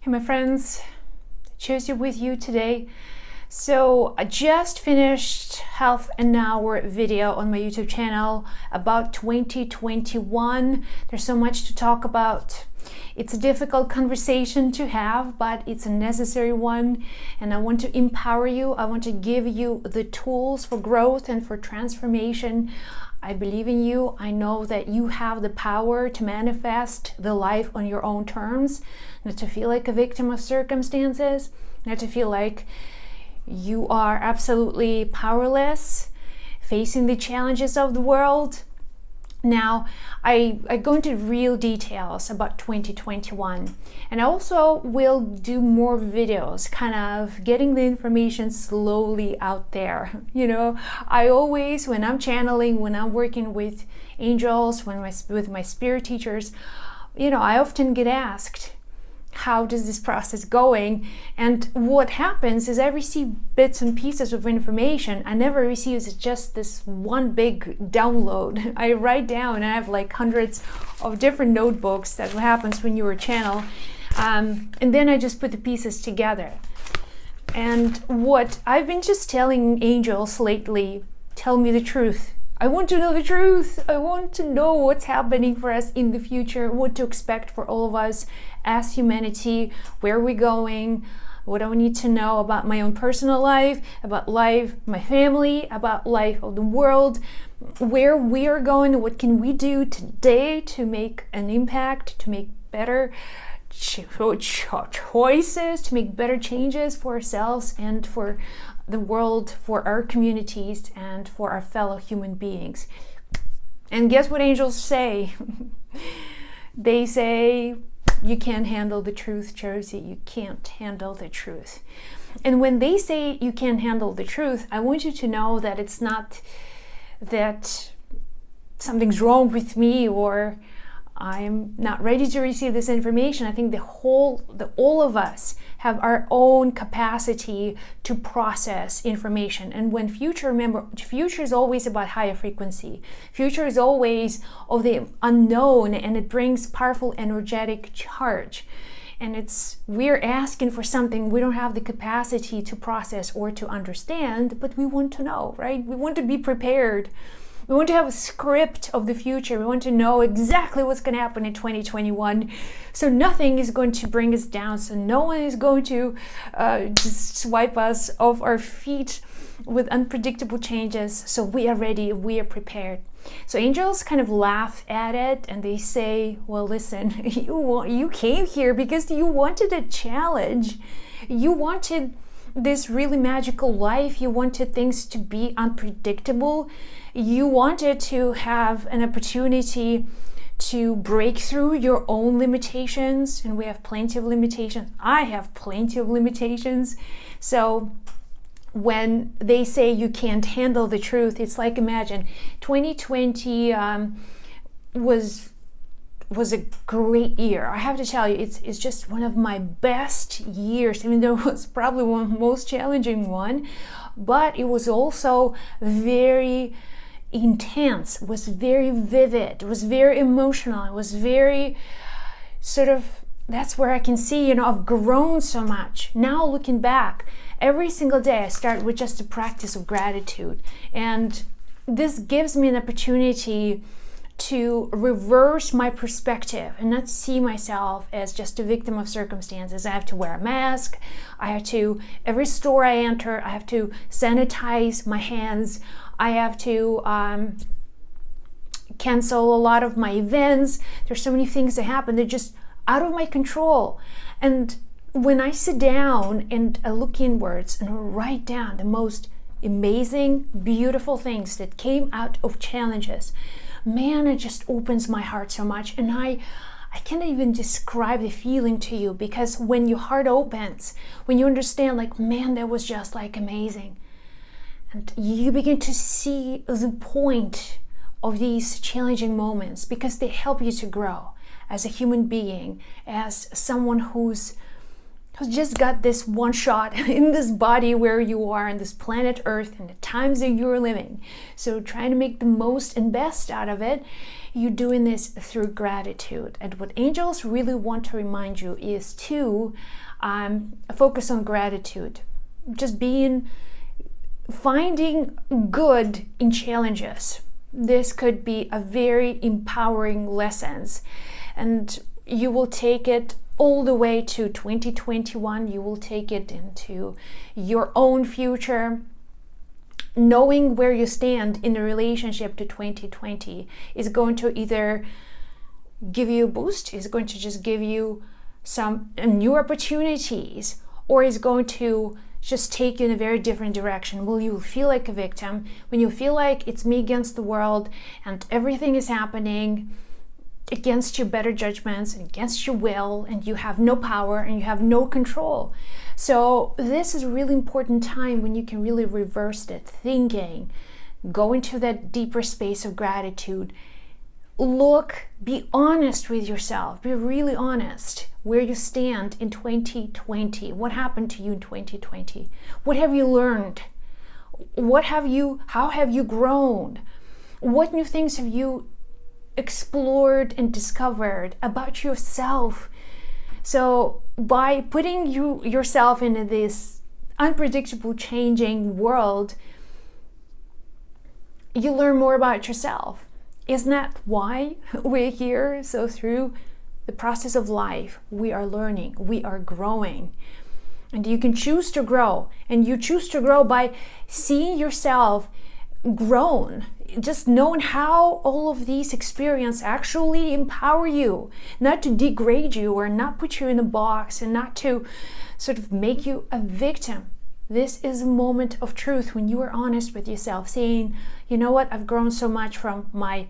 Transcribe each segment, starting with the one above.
Hey my friends, Tuesday with you today. So I just finished half an hour video on my YouTube channel about 2021. There's so much to talk about. It's a difficult conversation to have, but it's a necessary one. And I want to empower you. I want to give you the tools for growth and for transformation. I believe in you. I know that you have the power to manifest the life on your own terms, not to feel like a victim of circumstances, not to feel like you are absolutely powerless facing the challenges of the world. Now, I go into real details about 2021, and I also will do more videos, kind of getting the information slowly out there. I always, when I'm channeling, when I'm working with angels, with my spirit teachers, I often get asked, how does this process going? And what happens is I receive bits and pieces of information. I never receive just this one big download. I write down, and I have like hundreds of different notebooks. That's what happens when you're a channel. And then I just put the pieces together. And what I've been just telling angels lately, tell me the truth. I want to know the truth. I want to know what's happening for us in the future, what to expect for all of us as humanity, where we're going, what do I need to know about my own personal life, about life, my family, about life of the world, where we are going, what can we do today to make an impact, to make better choices, to make better changes for ourselves and for the world, for our communities, and for our fellow human beings. And guess what angels say? They say, you can't handle the truth, Josie. You can't handle the truth. And when they say you can't handle the truth, I want you to know that it's not that something's wrong with me or I'm not ready to receive this information. I think all of us have our own capacity to process information. And when remember, future is always about higher frequency. Future is always of the unknown, and it brings powerful energetic charge. And we're asking for something we don't have the capacity to process or to understand, but we want to know, right? We want to be prepared. We want to have a script of the future. We want to know exactly what's going to happen in 2021. So nothing is going to bring us down. So no one is going to just swipe us off our feet with unpredictable changes. So we are ready. We are prepared. So angels kind of laugh at it and they say, well, listen, you came here because you wanted a challenge. You wanted this really magical life. You wanted things to be unpredictable. You wanted to have an opportunity to break through your own limitations, and we have plenty of limitations. I have plenty of limitations. So when they say you can't handle the truth, it's like, imagine 2020 was a great year. I have to tell you, it's just one of my best years, even though it was probably one of the most challenging one, but it was also very intense, was very vivid, was very emotional, it was very that's where I can see, I've grown so much. Now looking back, every single day I start with just a practice of gratitude, and this gives me an opportunity to reverse my perspective and not see myself as just a victim of circumstances. I have to wear a mask. Every store I enter, I have to sanitize my hands. I have to cancel a lot of my events. There's so many things that happen. They're just out of my control. And when I sit down and I look inwards and write down the most amazing, beautiful things that came out of challenges, man, it just opens my heart so much. And I can't even describe the feeling to you, because when your heart opens, when you understand, like, man, that was just like amazing. And you begin to see the point of these challenging moments, because they help you to grow as a human being, as someone who's just got this one shot in this body where you are on this planet Earth and the times that you're living. So trying to make the most and best out of it. you're doing this through gratitude. And what angels really want to remind you is to focus on gratitude. Just finding good in challenges. This could be a very empowering lessons, and you will take it all the way to 2021. You will take it into your own future. Knowing where you stand in the relationship to 2020 is going to either give you a boost, is going to just give you some new opportunities, or is going to just take you in a very different direction. Will you feel like a victim? When you feel like it's me against the world and everything is happening against your better judgments and against your will, and you have no power and you have no control. So this is a really important time when you can really reverse that thinking, go into that deeper space of gratitude. Look, be honest with yourself, be really honest where you stand in 2020. What happened to you in 2020? What have you learned? How have you grown? What new things have you explored and discovered about yourself? So by putting yourself into this unpredictable, changing world, you learn more about yourself. Isn't that why we're here? So through the process of life, we are learning, we are growing. And you can choose to grow. And you choose to grow by seeing yourself grown, just knowing how all of these experiences actually empower you, not to degrade you or not put you in a box and not to sort of make you a victim. This is a moment of truth when you are honest with yourself, saying, you know what, I've grown so much from my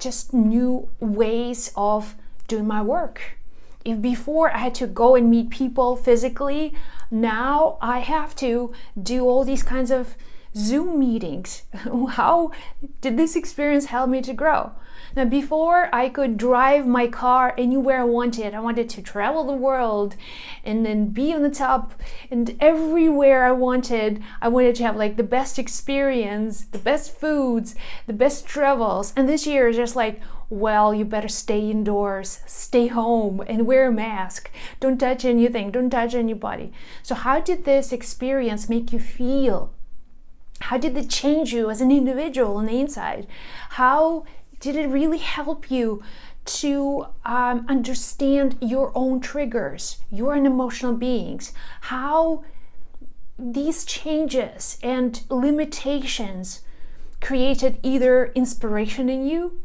just new ways of doing my work. If before I had to go and meet people physically, now I have to do all these kinds of Zoom meetings. How did this experience help me to grow? Now, before I could drive my car anywhere I wanted. I wanted to travel the world and then be on the top and everywhere I wanted. I wanted to have like the best experience, the best foods, the best travels. And this year is just like, well, you better stay indoors, stay home and wear a mask. Don't touch anything, don't touch anybody. So how did this experience make you feel? How did it change you as an individual on the inside? How did it really help you to understand your own triggers? You're an emotional beings. How these changes and limitations created either inspiration in you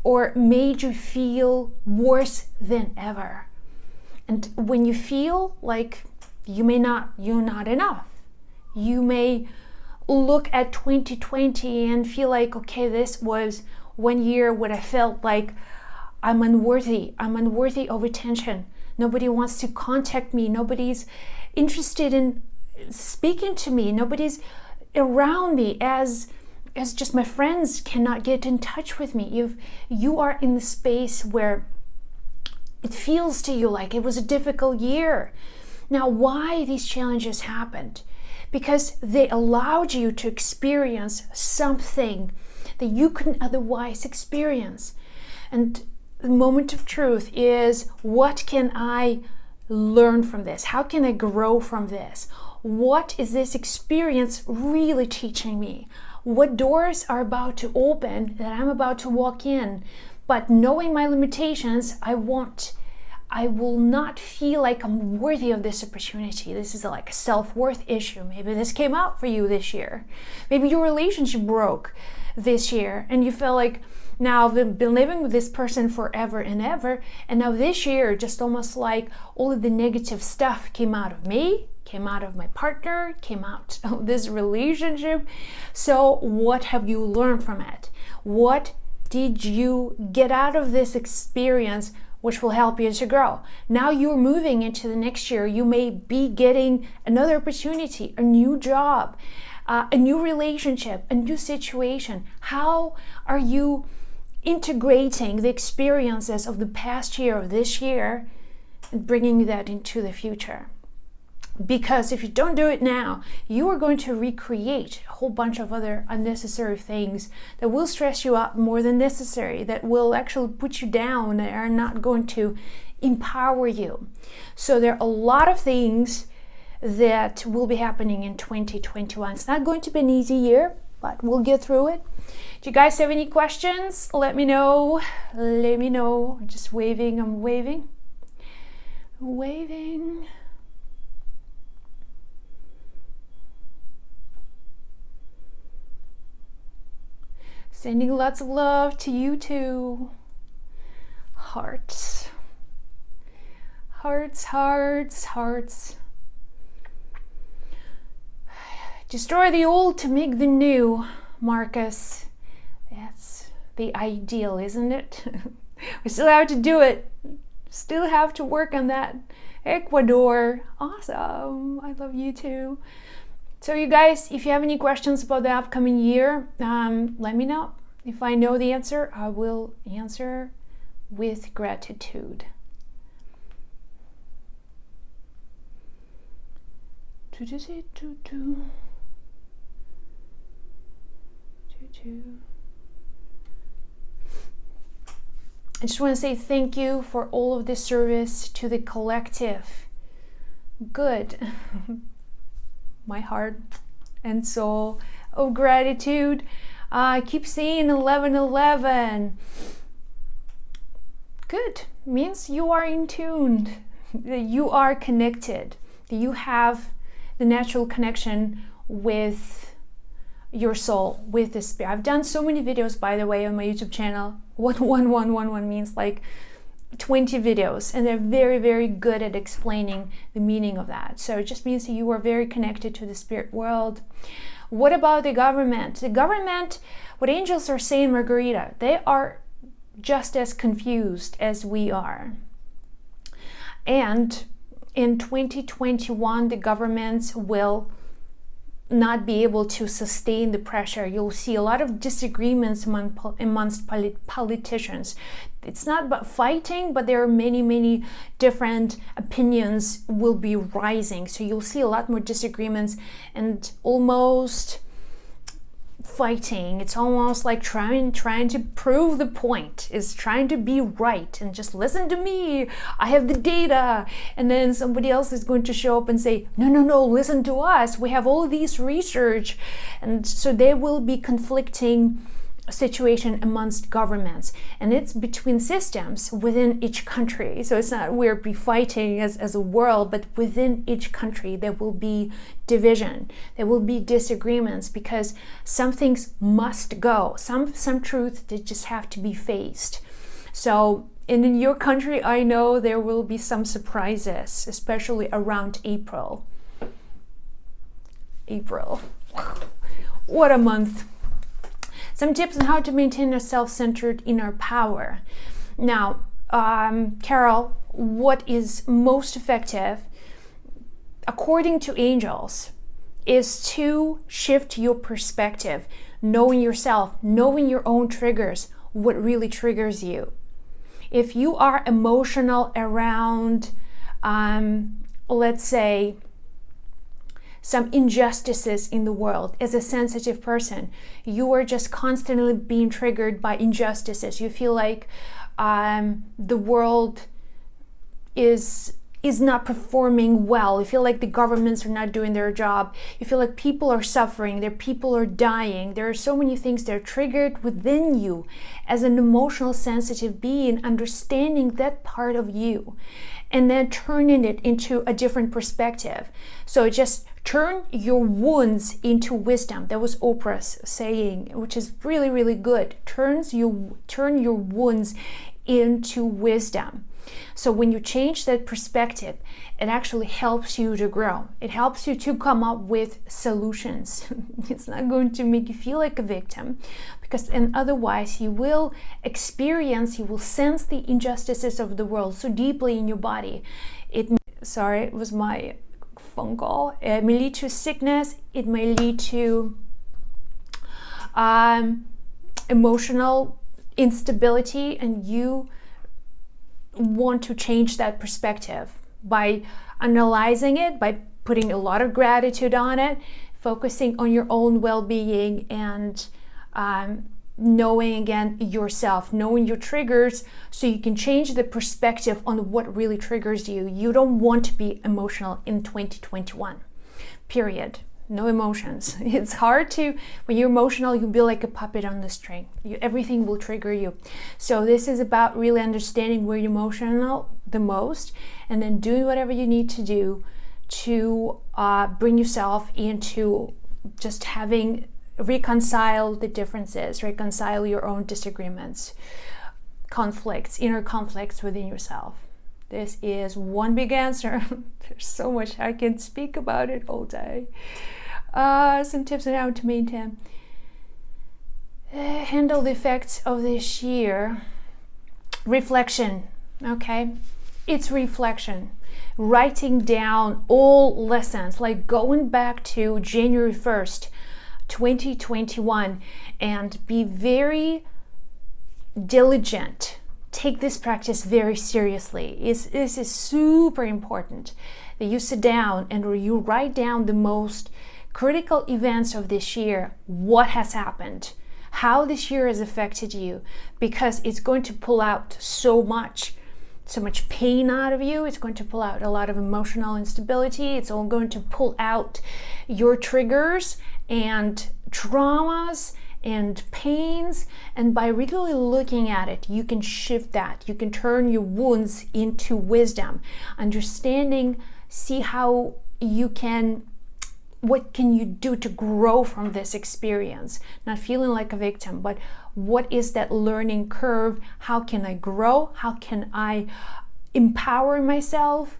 or made you feel worse than ever. And when you feel like you're not enough, you may look at 2020 and feel like, okay, this was 1 year when I felt like I'm unworthy of attention. Nobody wants to contact me. Nobody's interested in speaking to me. Nobody's around me as just my friends cannot get in touch with me. If you are in the space where it feels to you like it was a difficult year. Now, why these challenges happened? Because they allowed you to experience something that you couldn't otherwise experience. And the moment of truth is, what can I learn from this? How can I grow from this? What is this experience really teaching me? What doors are about to open that I'm about to walk in? But knowing my limitations, I will not feel like I'm worthy of this opportunity. This is like a self-worth issue. Maybe this came out for you this year. Maybe your relationship broke this year and you felt like, now I've been living with this person forever and ever, and now this year just almost like all of the negative stuff came out of me, came out of my partner, came out of this relationship. So what have you learned from it? What did you get out of this experience which will help you to grow? Now you're moving into the next year. You may be getting another opportunity, a new job, a new relationship, a new situation. How are you integrating the experiences of the past year, of this year, and bringing that into the future? Because if you don't do it now, you are going to recreate a whole bunch of other unnecessary things that will stress you out more than necessary, that will actually put you down, and are not going to empower you. So there are a lot of things that will be happening in 2021. It's not going to be an easy year, but we'll get through it. Do you guys have any questions? Let me know. Let me know. I'm just waving. I'm waving. Waving. Sending lots of love to you too. Hearts. Hearts, hearts, hearts. Destroy the old to make the new, Marcus. That's the ideal, isn't it? We still have to do it. Still have to work on that. Ecuador. Awesome. I love you too. So you guys, if you have any questions about the upcoming year, let me know. If I know the answer, I will answer with gratitude. I just want to say thank you for all of this service to the collective. Good. My heart and soul of gratitude. I keep seeing 1111. Good. Means you are in tune, that you are connected, that you have the natural connection with your soul, with the spirit. I've done so many videos, by the way, on my YouTube channel. What 1111 means, like 20 videos, and they're very, very good at explaining the meaning of that. So it just means that you are very connected to the spirit world. What about the government? The government, what angels are saying, Margarita, they are just as confused as we are. And in 2021, the governments will not be able to sustain the pressure. You'll see a lot of disagreements amongst politicians. It's not about fighting, but there are many, many different opinions will be rising. So you'll see a lot more disagreements and almost fighting. It's almost like trying to prove the point, is trying to be right and just listen to me. I have the data. And then somebody else is going to show up and say, no, listen to us. We have all these research. And so there will be conflicting situation amongst governments, and it's between systems within each country. So it's not we're be fighting as a world, but within each country there will be division, there will be disagreements, because some things must go, some truth that just have to be faced. So in your country, I know there will be some surprises, especially around April. What a month. Some tips on how to maintain a self-centered inner power. Now, Carol, what is most effective, according to angels, is to shift your perspective, knowing yourself, knowing your own triggers, what really triggers you. If you are emotional around, let's say, some injustices in the world, as a sensitive person, you are just constantly being triggered by injustices. You feel like the world is not performing well. You feel like the governments are not doing their job. You feel like people are suffering, their people are dying. There are so many things that are triggered within you. As an emotional, sensitive being, understanding that part of you and then turning it into a different perspective. So just turn your wounds into wisdom. That was Oprah's saying, which is really, really good. Turn your wounds into wisdom. So when you change that perspective, it actually helps you to grow. It helps you to come up with solutions. It's not going to make you feel like a victim, because and otherwise you will sense the injustices of the world so deeply in your body. It was my phone call. It may lead to sickness. It may lead to emotional instability, and you want to change that perspective by analyzing it, by putting a lot of gratitude on it, focusing on your own well-being, and knowing again yourself, knowing your triggers, so you can change the perspective on what really triggers you. You don't want to be emotional in 2021, period. No emotions. It's hard to, when you're emotional, you'll be like a puppet on the string. Everything will trigger you. So this is about really understanding where you're emotional the most, and then doing whatever you need to do to bring yourself into just reconcile the differences, reconcile your own disagreements, conflicts, inner conflicts within yourself. This is one big answer. There's so much I can speak about it all day. Some tips on how to maintain, handle the effects of this year. Reflection, okay? It's reflection. Writing down all lessons, like going back to January 1st, 2021, and be very diligent. Take this practice very seriously. This is super important that you sit down and you write down the most critical events of this year, what has happened, how this year has affected you, because it's going to pull out so much pain out of you. It's going to pull out a lot of emotional instability. It's all going to pull out your triggers and traumas and pains, and by really looking at it, you can shift that. You can turn your wounds into wisdom, understanding, see how you can, what can you do to grow from this experience, not feeling like a victim, but what is that learning curve? How can I grow? How can I empower myself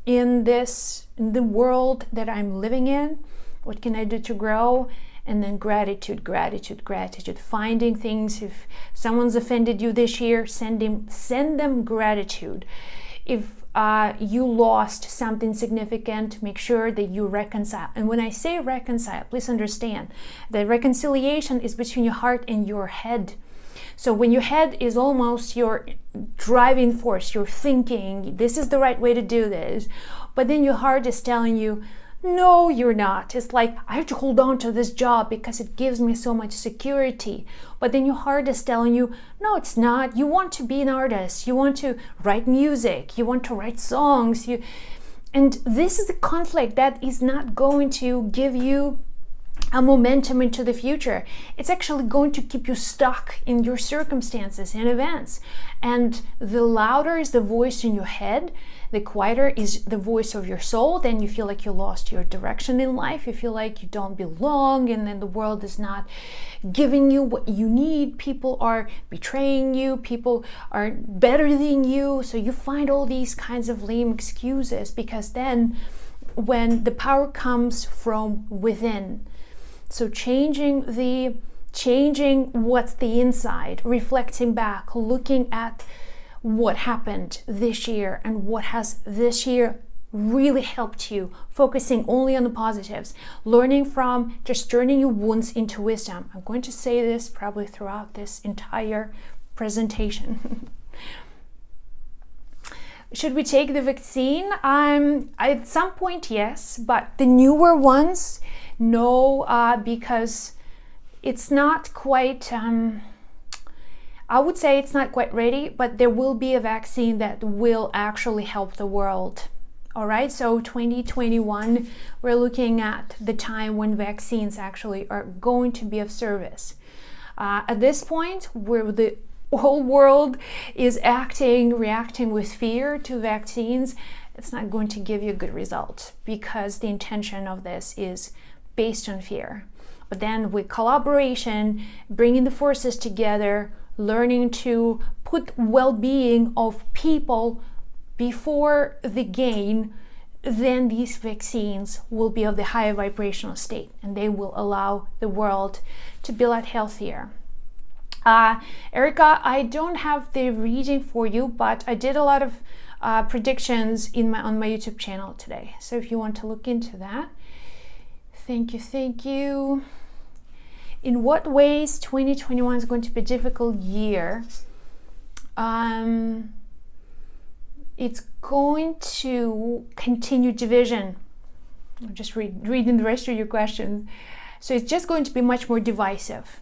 in the world that I'm living in? What can I do to grow? And then gratitude, gratitude, gratitude. Finding things. If someone's offended you this year, send them gratitude. If you lost something significant, make sure that you reconcile. And when I say reconcile, please understand that reconciliation is between your heart and your head. So when your head is almost your driving force, you're thinking, this is the right way to do this, but then your heart is telling you, no, you're not. It's like, I have to hold on to this job because it gives me so much security. But then your heart is telling you, no, it's not. You want to be an artist. You want to write music. You want to write songs. And this is a conflict that is not going to give you a momentum into the future. It's actually going to keep you stuck in your circumstances and events. And the louder is the voice in your head, the quieter is the voice of your soul, then you feel like you lost your direction in life. You feel like you don't belong, and then the world is not giving you what you need. People are betraying you. People are better than you. So you find all these kinds of lame excuses, because then when the power comes from within, so changing what's the inside, reflecting back, looking at what happened this year and what has this year really helped you, focusing only on the positives, learning from, just turning your wounds into wisdom. I'm going to say this probably throughout this entire presentation. Should we take the vaccine? At some point, yes, but the newer ones, no, because it's not quite, I would say it's not quite ready, but there will be a vaccine that will actually help the world. All right, so 2021, we're looking at the time when vaccines actually are going to be of service. At this point, where the whole world is reacting with fear to vaccines, it's not going to give you a good result, because the intention of this is based on fear. But then with collaboration, bringing the forces together, learning to put well-being of people before the gain, then these vaccines will be of the higher vibrational state, and they will allow the world to be a lot healthier. Erica, I don't have the reading for you, but I did a lot of predictions on my YouTube channel today. So if you want to look into that, thank you. In what ways 2021 is going to be a difficult year? It's going to continue division. I'm just reading the rest of your questions. So it's just going to be much more divisive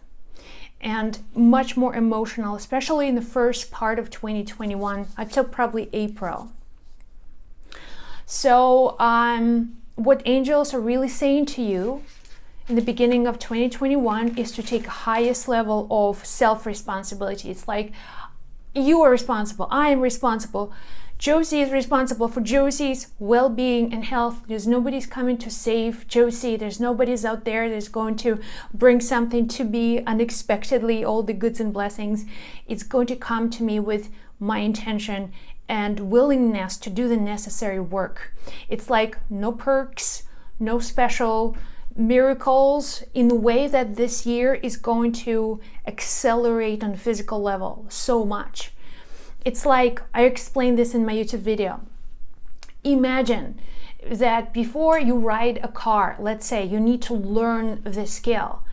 and much more emotional, especially in the first part of 2021 until probably April. So what angels are really saying to you in the beginning of 2021 is to take a highest level of self-responsibility. It's like, you are responsible, I am responsible, Josie is responsible for Josie's well-being and health. There's nobody's coming to save Josie. There's nobody's out there that's going to bring something to me unexpectedly, all the goods and blessings. It's going to come to me with my intention and willingness to do the necessary work. It's like no perks, no special miracles, in the way that this year is going to accelerate on a physical level so much. It's like, I explained this in my YouTube video. Imagine that before you ride a car, let's say you need to learn the skill.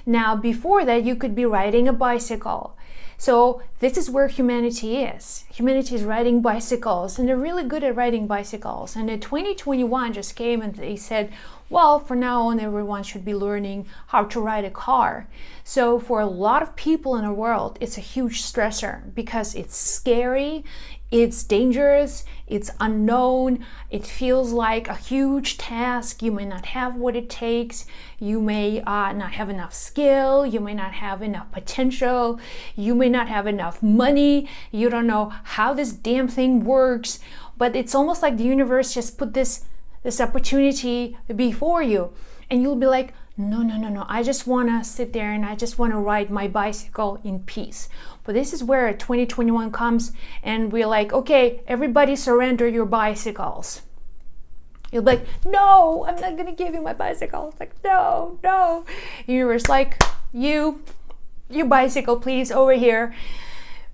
Now, before that, you could be riding a bicycle. So this is where humanity is. Humanity is riding bicycles, and they're really good at riding bicycles. And in 2021 just came and they said, well, from now on, everyone should be learning how to ride a car. So for a lot of people in the world, it's a huge stressor because it's scary, it's dangerous, it's unknown, it feels like a huge task. You may not have what it takes, you may not have enough skill, you may not have enough potential, you may not have enough money, you don't know how this damn thing works, but it's almost like the universe just put this opportunity before you, and you'll be like, no, I just want to sit there and I just want to ride my bicycle in peace. But this is where 2021 comes and we're like, okay, everybody surrender your bicycles. You'll be like, no, I'm not going to give you my bicycle. It's like, no. Universe, like, your bicycle, please, over here.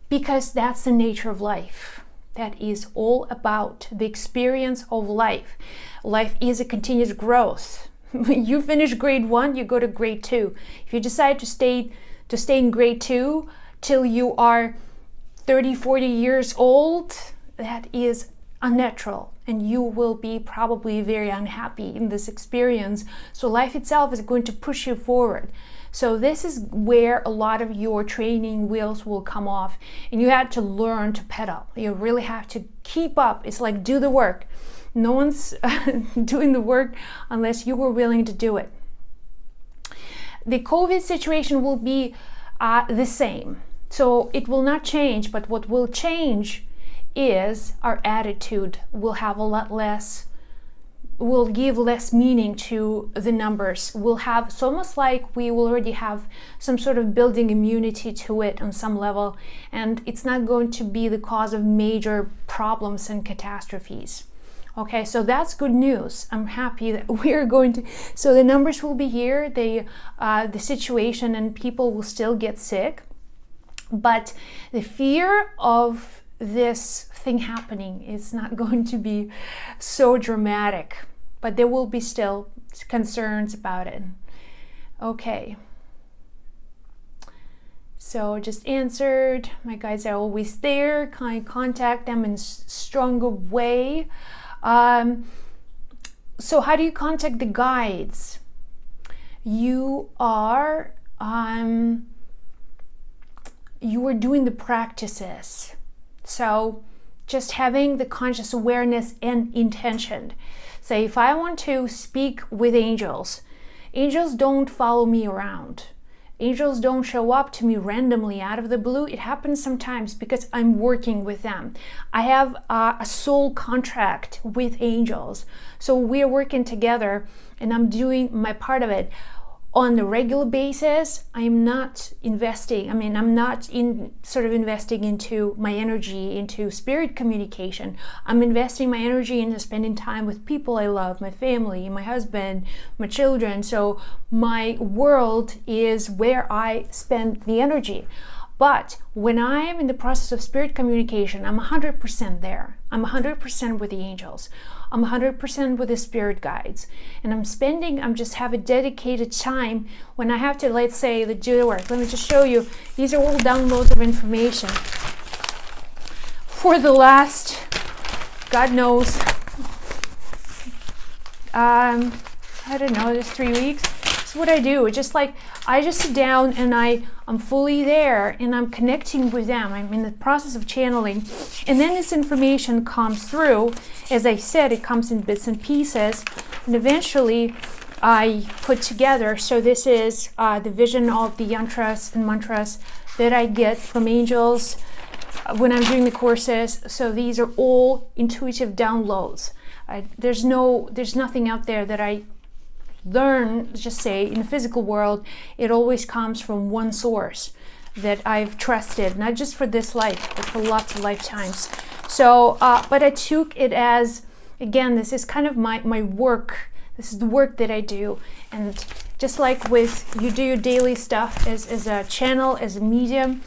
Because that's the nature of life. That is all about the experience of life. Life is a continuous growth. You finish grade 1, you go to grade 2. If you decide to stay in grade 2 till you are 30, 40 years old, that is unnatural, and you will be probably very unhappy in this experience. So life itself is going to push you forward. So this is where a lot of your training wheels will come off, and you have to learn to pedal. You really have to keep up. It's like, do the work. No one's doing the work unless you were willing to do it. The COVID situation will be the same. So it will not change, but what will change is our attitude. Will have a lot less, will give less meaning to the numbers. We'll have, it's almost like we will already have some sort of building immunity to it on some level, and it's not going to be the cause of major problems and catastrophes. Okay, so that's good news. I'm happy that we're going to, so the numbers will be here, the situation, and people will still get sick, but the fear of this thing happening is not going to be so dramatic, but there will be still concerns about it. Okay. So just answered, my guides are always there. Can I contact them in a stronger way? So how do you contact the guides? You are doing the practices. So just having the conscious awareness and intention. So if I want to speak with angels, angels don't follow me around. Angels don't show up to me randomly out of the blue. It happens sometimes because I'm working with them. I have a soul contract with angels. So we're working together and I'm doing my part of it. On a regular basis, I'm not investing. I'm not investing into my energy, into spirit communication. I'm investing my energy into spending time with people I love, my family, my husband, my children. So my world is where I spend the energy. But when I'm in the process of spirit communication, I'm 100% there. I'm 100% with the angels. I'm 100% with the spirit guides. And I'm just have a dedicated time when I have to, let's say, do the work. Let me just show you. These are all downloads of information. For the last, God knows, I don't know, just 3 weeks. It's what I do. It's just like I just sit down and I'm fully there and I'm connecting with them. I'm in the process of channeling, and then this information comes through. As I said, it comes in bits and pieces, and eventually I put together. So this is the vision of the yantras and mantras that I get from angels when I'm doing the courses. So these are all intuitive downloads. There's nothing out there that I learn, just say, in the physical world. It always comes from one source that I've trusted, not just for this life, but for lots of lifetimes. So, but I took it as, again, this is kind of my work. This is the work that I do. And just like with, you do your daily stuff as a channel, as a medium,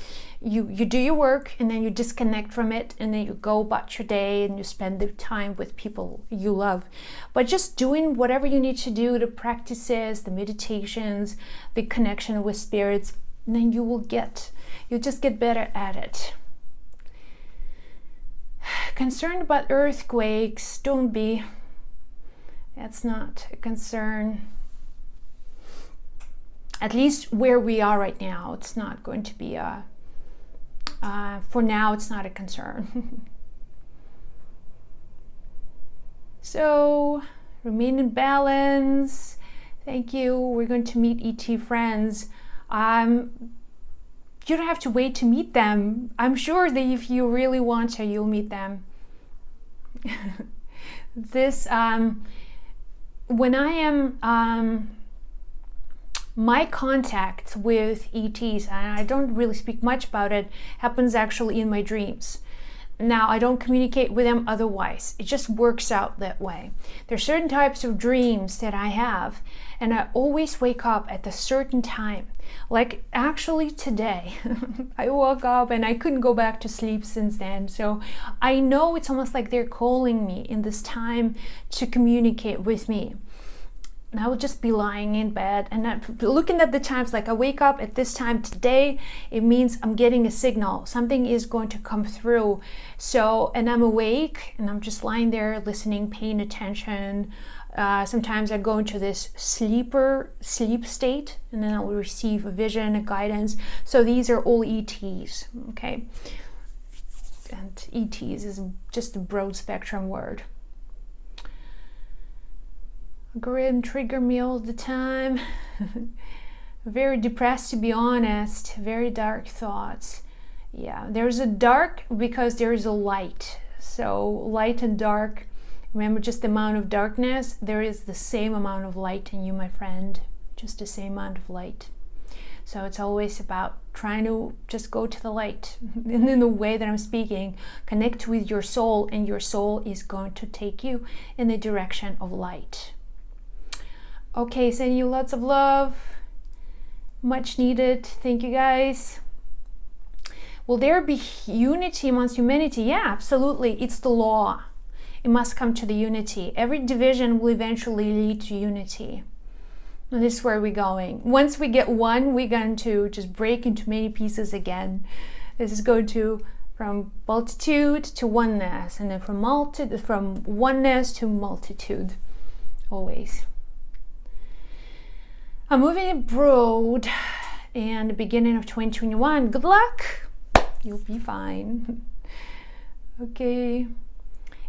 you do your work and then you disconnect from it and then you go about your day and you spend the time with people you love. But just doing whatever you need to do, the practices, the meditations, the connection with spirits, and then you'll just get better at it. Concerned about earthquakes, don't be. That's not a concern. At least where we are right now, it's not going to be for now, it's not a concern. So, remain in balance. Thank you. We're going to meet ET friends. You don't have to wait to meet them. I'm sure that if you really want to, you'll meet them. This, when I am, my contact with ETs, and I don't really speak much about it, happens actually in my dreams. Now, I don't communicate with them otherwise. It just works out that way. There are certain types of dreams that I have, and I always wake up at a certain time. Like actually today, I woke up and I couldn't go back to sleep since then. So I know it's almost like they're calling me in this time to communicate with me. And I will just be lying in bed and looking at the times, like I wake up at this time today, it means I'm getting a signal. Something is going to come through. So, and I'm awake and I'm just lying there listening, paying attention. Sometimes I go into this sleep state and then I will receive a vision, a guidance. So these are all ETs, okay? And ETs is just a broad spectrum word. Grim trigger me all the time. Very depressed, to be honest. Very dark thoughts. Yeah, there's a dark because there is a light. So light and dark, remember just the amount of darkness, there is the same amount of light in you, my friend. Just the same amount of light. So it's always about trying to just go to the light. And in the way that I'm speaking, connect with your soul, and your soul is going to take you in the direction of light. Okay, sending you lots of love. Much needed. Thank you, guys. Will there be unity amongst humanity? Yeah, absolutely. It's the law. It must come to the unity. Every division will eventually lead to unity. And this is where we're going. Once we get one, we're going to just break into many pieces again. This is going to from multitude to oneness, and then from oneness to multitude. Always. I'm moving abroad and the beginning of 2021. Good luck. You'll be fine. Okay.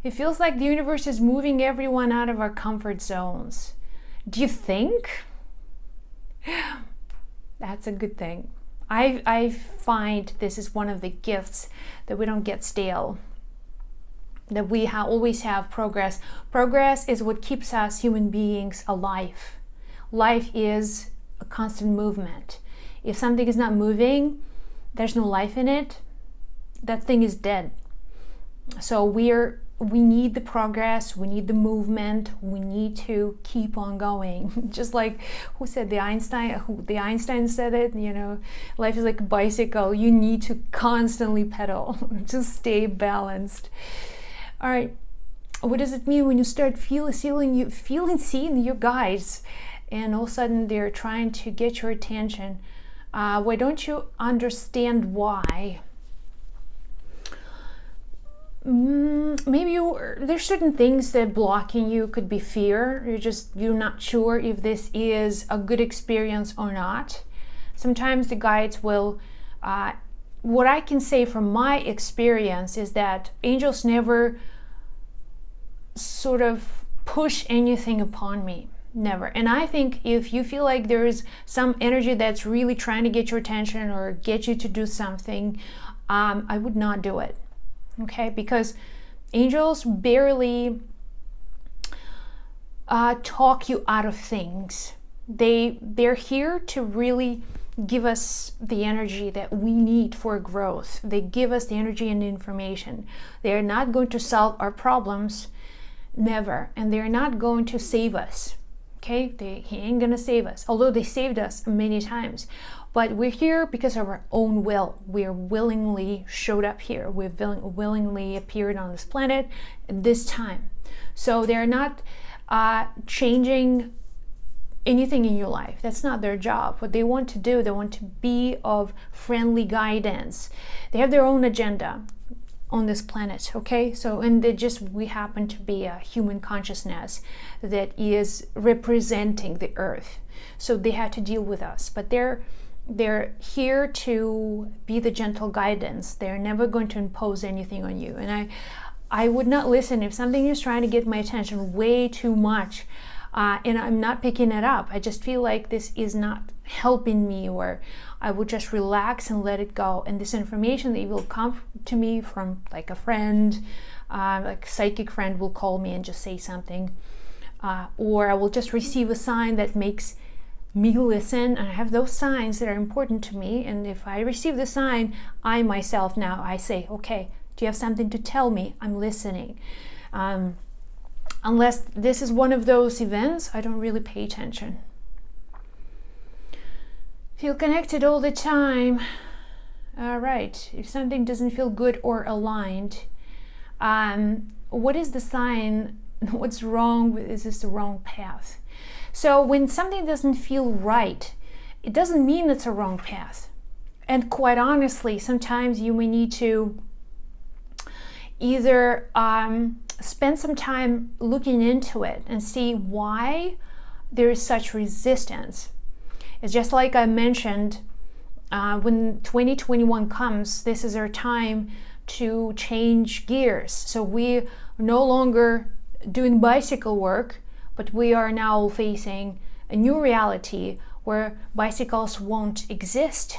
It feels like the universe is moving everyone out of our comfort zones. Do you think? That's a good thing. I find this is one of the gifts that we don't get stale. That we always have progress. Progress is what keeps us human beings alive. Life is a constant movement. If something is not moving, there's no life in it, that thing is dead. So we need the progress, we need the movement, we need to keep on going. Just like who said Einstein said it, you know, life is like a bicycle. You need to constantly pedal to stay balanced. All right, what does it mean when you start seeing your guides? And all of a sudden they're trying to get your attention. Why don't you understand why? maybe there's certain things that blocking you. Could be fear. You're not sure if this is a good experience or not. Sometimes the guides will, what I can say from my experience is that angels never sort of push anything upon me. Never. And I think if you feel like there is some energy that's really trying to get your attention or get you to do something, I would not do it. Okay? Because angels barely talk you out of things. They're here to really give us the energy that we need for growth. They give us the energy and the information. They are not going to solve our problems, never. And they're not going to save us. Okay, he ain't gonna save us, although they saved us many times. But we're here because of our own will. We're willingly showed up here. We've willingly appeared on this planet at this time. So they're not changing anything in your life. That's not their job. What they want to do, they want to be of friendly guidance. They have their own agenda on this planet, okay? So, and we happen to be a human consciousness that is representing the earth. So they had to deal with us, but they're here to be the gentle guidance. They're never going to impose anything on you. And I would not listen if something is trying to get my attention way too much, and I'm not picking it up. I just feel like this is not helping me, or I would just relax and let it go. And this information that will come to me from like a friend, like a psychic friend will call me and just say something, or I will just receive a sign that makes me listen. And I have those signs that are important to me. And if I receive the sign, I myself now, I say, okay, do you have something to tell me? I'm listening. Unless this is one of those events, I don't really pay attention. Feel connected all the time. All right. If something doesn't feel good or aligned, what is the sign? What's wrong? Is this the wrong path? So when something doesn't feel right, it doesn't mean it's a wrong path. And quite honestly, sometimes you may need to either spend some time looking into it and see why there is such resistance. It's just like I mentioned, when 2021 comes, this is our time to change gears. So we're no longer doing bicycle work, but we are now facing a new reality where bicycles won't exist.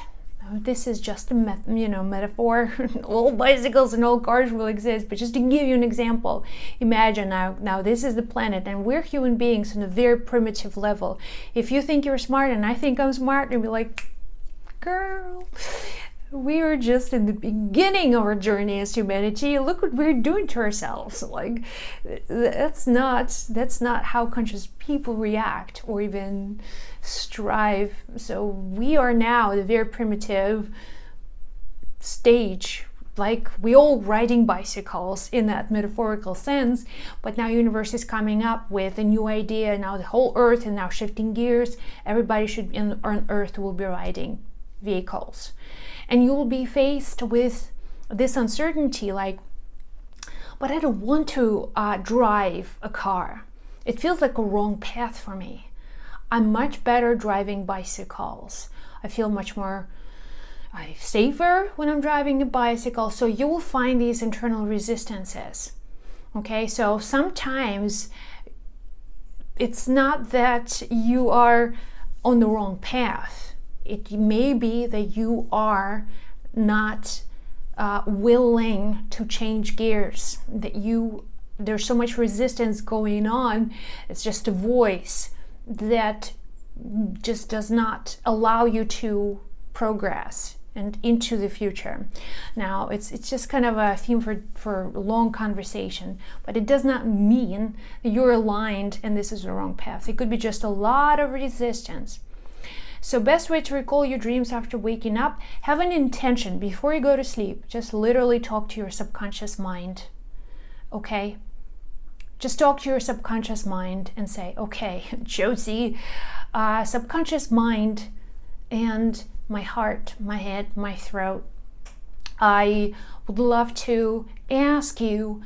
This is just a metaphor. All bicycles and all cars will exist, but just to give you an example, imagine now this is the planet and we're human beings on a very primitive level. If you think you're smart and I think I'm smart, you'll be like, girl, we are just in the beginning of our journey as humanity. Look what we're doing to ourselves. Like, that's not how conscious people react or even strive. So we are now at a very primitive stage, like we all riding bicycles in that metaphorical sense. But now universe is coming up with a new idea. Now the whole earth is now shifting gears. Everybody on earth will be riding vehicles. And you will be faced with this uncertainty, like, but I don't want to drive a car. It feels like a wrong path for me. I'm much better driving bicycles. I feel much more safer when I'm driving a bicycle. So you will find these internal resistances. Okay, so sometimes it's not that you are on the wrong path. It may be that you are not willing to change gears, that there's so much resistance going on. It's just a voice that just does not allow you to progress and into the future. Now, it's just kind of a theme for a long conversation, but it does not mean that you're aligned and this is the wrong path. It could be just a lot of resistance. So best way to recall your dreams after waking up, have an intention before you go to sleep. Just literally talk to your subconscious mind, okay? Just talk to your subconscious mind and say, okay, Josie, subconscious mind and my heart, my head, my throat, I would love to ask you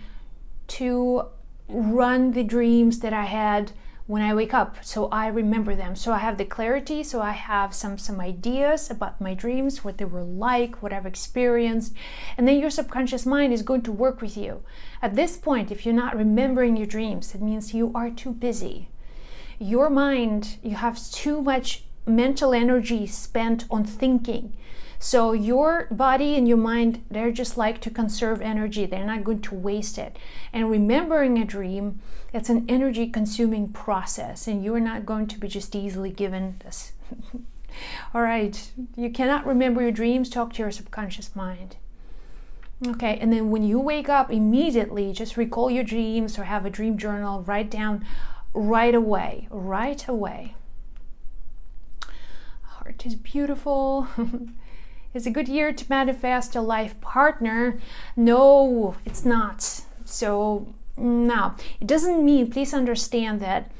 to run the dreams that I had when I wake up, so I remember them, so I have the clarity, so I have some ideas about my dreams, what they were like, what I've experienced, and then your subconscious mind is going to work with you. At this point, if you're not remembering your dreams, it means you are too busy. Your mind, you have too much mental energy spent on thinking. So your body and your mind, they're just like to conserve energy. They're not going to waste it. And remembering a dream, it's an energy consuming process, and you're not going to be just easily given this. All right, you cannot remember your dreams, talk to your subconscious mind. Okay, and then when you wake up, immediately just recall your dreams or have a dream journal, write down right away. Heart is beautiful. It's a good year to manifest a life partner. No, it's not. So, no, it doesn't mean, please understand that,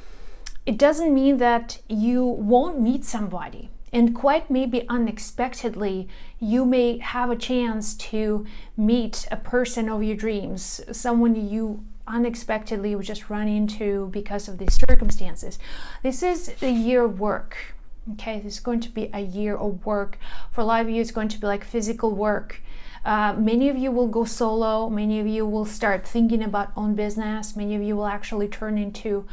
it doesn't mean that you won't meet somebody. And quite maybe unexpectedly, you may have a chance to meet a person of your dreams, someone you unexpectedly would just run into because of these circumstances. This is the year of work. Okay, this is going to be a year of work. For a lot of you, it's going to be like physical work. Many of you will go solo. Many of you will start thinking about own business. Many of you will actually turn into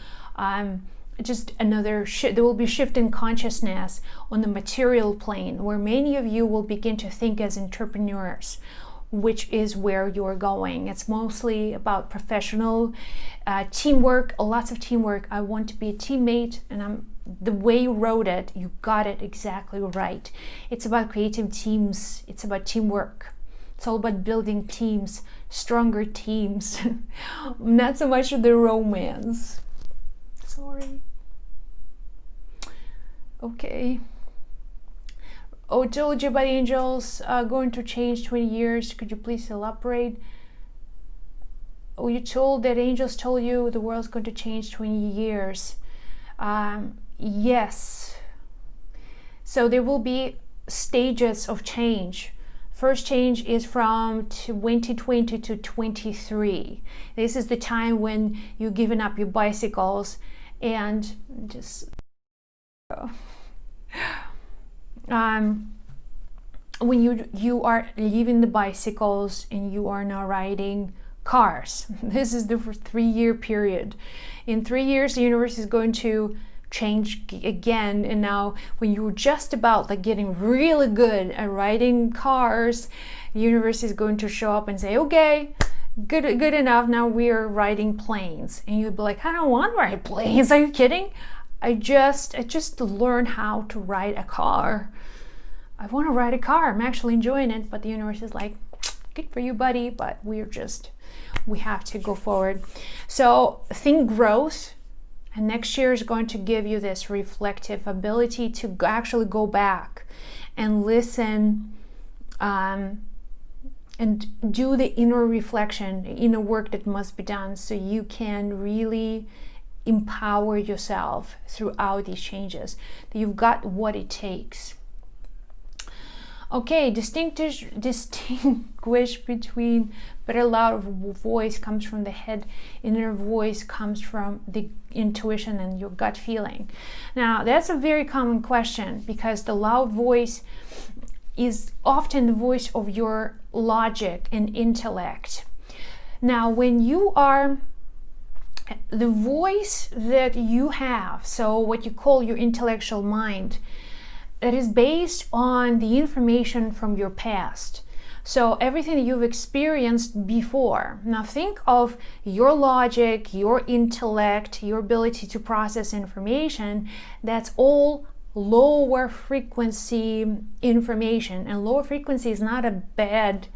just another there will be shift in consciousness on the material plane, where many of you will begin to think as entrepreneurs, which is where you're going. It's mostly about professional teamwork, lots of teamwork. I want to be a teammate, and the way you wrote it, you got it exactly right. It's about creating teams. It's about teamwork. It's all about building teams, stronger teams. Not so much the romance. Sorry. Okay. Oh, told you about angels going to change 20 years. Could you please elaborate? Oh, you told that angels told you the world's going to change 20 years. Yes. So there will be stages of change. First change is from 2020 to 23. This is the time when you've given up your bicycles and just when you are leaving the bicycles and you are now riding cars. This is the 3-year period. In 3 years, the universe is going to change again, and now when you're just about like getting really good at riding cars, the universe is going to show up and say, okay, good enough, now we're riding planes. And you'll be like, I don't want to ride planes, are you kidding? I just learned how to ride a car. I want to ride a car, I'm actually enjoying it. But the universe is like, good for you, buddy, but we have to go forward. So think growth. And next year is going to give you this reflective ability to actually go back and listen and do the inner reflection, the inner work that must be done, so you can really empower yourself throughout these changes. That you've got what it takes. Okay, distinguish between better loud voice comes from the head, inner voice comes from the intuition and your gut feeling. Now, that's a very common question, because the loud voice is often the voice of your logic and intellect. Now, when you are the voice that you have, so what you call your intellectual mind, that is based on the information from your past. So everything that you've experienced before. Now think of your logic, your intellect, your ability to process information. That's all lower frequency information. And lower frequency is not a bad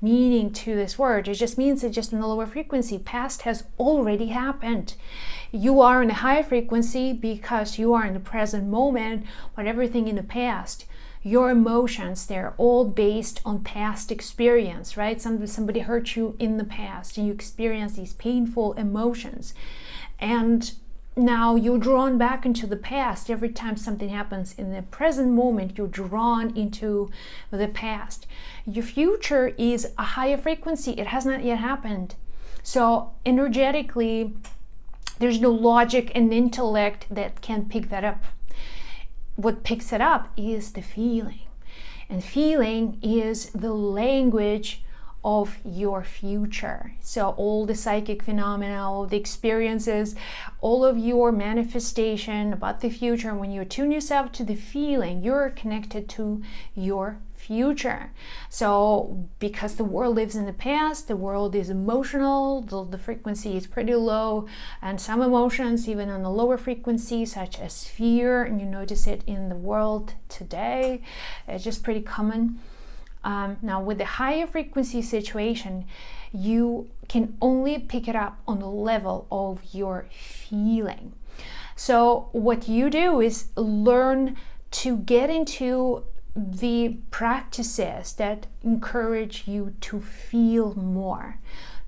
meaning to this word. It just means it's just in a lower frequency. Past has already happened. You are in a high frequency because you are in the present moment, but everything in the past, your emotions, they're all based on past experience, right? Somebody hurt you in the past and you experience these painful emotions. And now you're drawn back into the past. Every time something happens in the present moment, you're drawn into the past. Your future is a higher frequency. It has not yet happened. So energetically, there's no logic and intellect that can pick that up. What picks it up is the feeling. And feeling is the language of your future. So all the psychic phenomena, all the experiences, all of your manifestation about the future, when you attune yourself to the feeling, you're connected to your future. So because the world lives in the past, the world is emotional, the frequency is pretty low, and some emotions even on the lower frequency, such as fear, and you notice it in the world today, it's just pretty common. Now with the higher frequency situation, you can only pick it up on the level of your feeling. So what you do is learn to get into the practices that encourage you to feel more,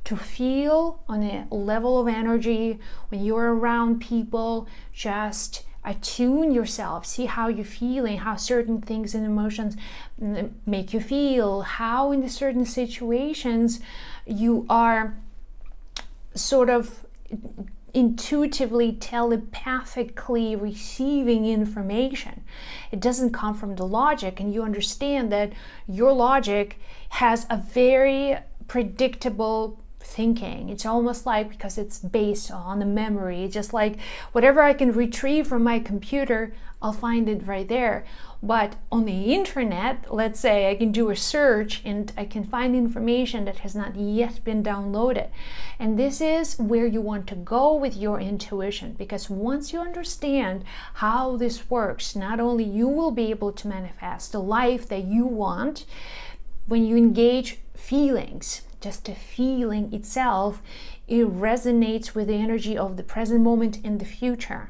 to feel on a level of energy. When you're around people, just attune yourself, see how you're feeling, how certain things and emotions make you feel, how in the certain situations you are sort of intuitively, telepathically receiving information. It doesn't come from the logic, and you understand that your logic has a very predictable thinking. It's almost like, because it's based on the memory, just like whatever I can retrieve from my computer, I'll find it right there. But on the internet, let's say I can do a search and I can find information that has not yet been downloaded. And this is where you want to go with your intuition, because once you understand how this works, not only you will be able to manifest the life that you want. When you engage feelings, just the feeling itself, it resonates with the energy of the present moment and the future.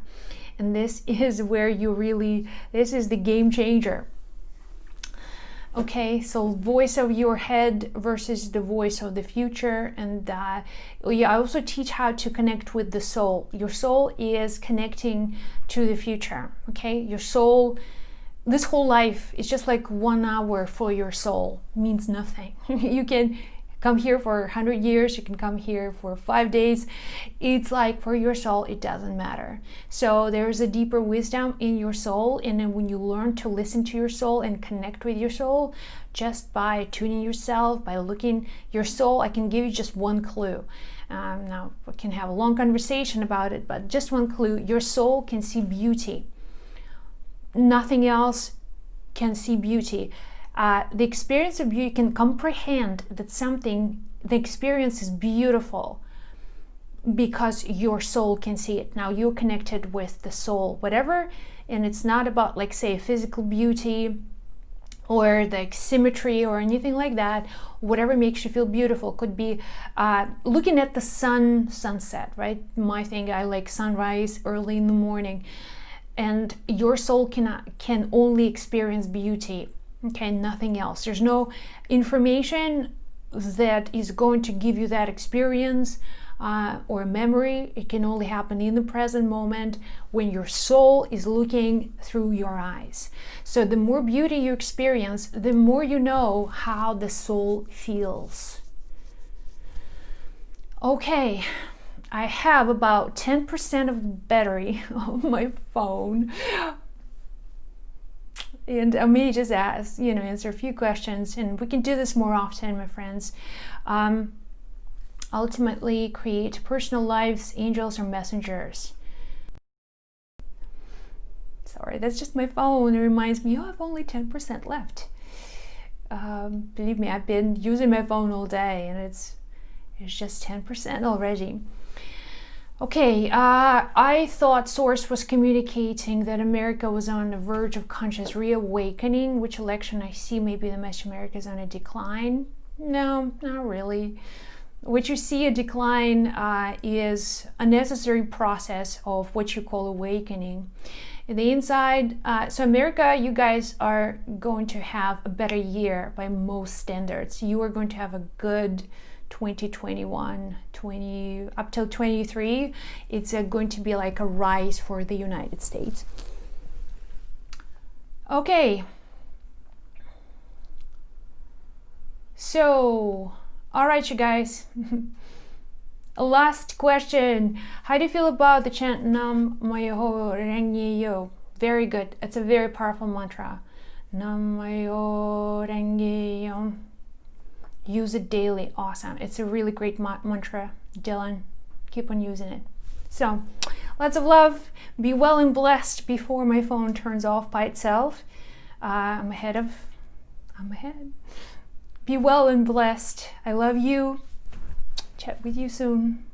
And this is where you really, this is the game changer. Okay, so voice of your head versus the voice of the future. And I also teach how to connect with the soul. Your soul is connecting to the future. Okay, your soul, this whole life is just like 1 hour for your soul. It means nothing. You can come here for 100 years, you can come here for 5 days. It's like for your soul, it doesn't matter. So there's a deeper wisdom in your soul, and then when you learn to listen to your soul and connect with your soul, just by tuning yourself, by looking your soul, I can give you just one clue. Now we can have a long conversation about it, but just one clue: your soul can see beauty. Nothing else can see beauty. The experience of beauty can comprehend that the experience is beautiful because your soul can see it. Now you're connected with the soul, whatever, and it's not about, like, say, physical beauty or the symmetry or anything like that. Whatever makes you feel beautiful could be looking at the sunset, right? My thing, I like sunrise early in the morning, and your soul can only experience beauty. Okay, nothing else. There's no information that is going to give you that experience or memory. It can only happen in the present moment when your soul is looking through your eyes. So the more beauty you experience, the more you know how the soul feels. Okay, I have about 10% of battery on my phone. And I may just answer a few questions, and we can do this more often, my friends. Ultimately, create personal lives, angels or messengers. Sorry, that's just my phone. It reminds me, I have only 10% left. Believe me, I've been using my phone all day, and it's just 10% already. Okay, I thought Source was communicating that America was on the verge of conscious reawakening. Which election I see, maybe the West America is on a decline? No, not really. What you see a decline is a necessary process of what you call awakening. In the inside, so America, you guys are going to have a better year by most standards. You are going to have a good 2021, up till 23, it's going to be like a rise for the United States. Okay. So, all right, you guys. Last question. How do you feel about the chant Nam Myoho Renge Yo? Very good. It's a very powerful mantra. Nam Myoho Renge Yo. Use it daily. Awesome. It's a really great mantra, Dylan. Keep on using it. So, lots of love. Be well and blessed before my phone turns off by itself. I'm ahead. Be well and blessed. I love you. Chat with you soon.